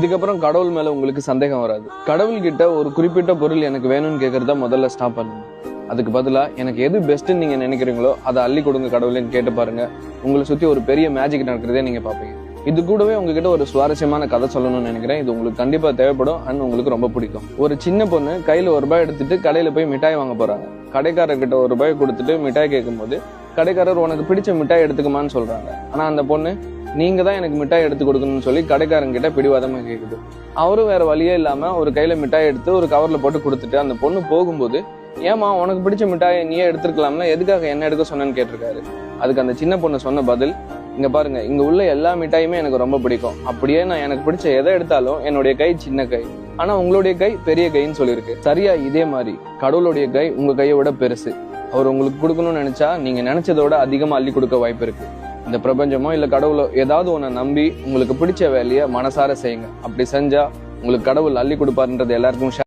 இதுக்கப்புறம் கடவுள் மேல உங்களுக்கு சந்தேகம் வராது. கடவுள் கிட்ட ஒரு குறிப்பிட்ட பொருள் எனக்கு வேணும்னு கேட்கறத முதல்ல ஸ்டாப் பண்ணுங்க. அதுக்கு பதிலா எனக்கு எது பெஸ்ட்ன்னு நீங்க நினைக்கிறீங்களோ அதை அள்ளி கொடுங்க கடவுள்னு கேட்டு பாருங்க. உங்களை சுத்தி ஒரு பெரிய மேஜிக் நடக்கிறதே நீங்க பாப்பீங்க. இது கூடவே உங்ககிட்ட ஒரு சுவாரஸ்யமான கதை சொல்லணும்னு நினைக்கிறேன். இது உங்களுக்கு கண்டிப்பா தேவைப்படும் அண்ட் உங்களுக்கு ரொம்ப பிடிக்கும். ஒரு சின்ன பொண்ணு கையில ₹1 எடுத்துட்டு கடையில போய் மிட்டாய் வாங்க போறாங்க. கடைக்காரர்கிட்ட ₹1 கொடுத்துட்டு மிட்டாய் கேட்கும் போது கடைக்காரர் உனக்கு பிடிச்ச மிட்டாய் எடுத்துக்குமான்னு சொல்றாங்க. ஆனா அந்த பொண்ணு நீங்க தான் எனக்கு மிட்டாய் எடுத்து கொடுக்கணும்னு சொல்லி கடைக்காரங்கிட்ட பிடிவாதமா கேக்குது. அவரும் வேற வழியே இல்லாம ஒரு கையில மிட்டாய் எடுத்து ஒரு கவர்ல போட்டு கொடுத்துட்டு அந்த பொண்ணு போகும்போது, ஏமா உனக்கு பிடிச்ச மிட்டாயை நீயே எடுத்துருக்கலாம்ல, எதுக்காக என்ன எடுக்க சொன்னேன்னு கேட்டிருக்காரு. அதுக்கு அந்த சின்ன பொண்ணு சொன்ன பதில், இங்க பாருங்க, இங்க உள்ள எல்லா மிட்டாயுமே எனக்கு ரொம்ப பிடிக்கும். அப்படியே நான் எனக்கு பிடிச்ச எதை எடுத்தாலும் என்னுடைய கை சின்ன கை, ஆனா உங்களுடைய கை பெரிய கைன்னு சொல்லியிருக்கு. சரியா இதே மாதிரி கடவுளுடைய கை உங்க கையை விட பெருசு. அவர் உங்களுக்கு கொடுக்கணும்னு நினைச்சா நீங்க நினைச்சதோட அதிகமா அள்ளி கொடுக்க வாய்ப்பு இருக்கு. இந்த பிரபஞ்சமோ இல்ல கடவுளோ ஏதாவது ஒன்ன நம்பி உங்களுக்கு பிடிச்ச வேலையை மனசார செய்யுங்க. அப்படி செஞ்சா உங்களுக்கு கடவுள் அள்ளி கொடுப்பாருன்றது எல்லாருக்கும்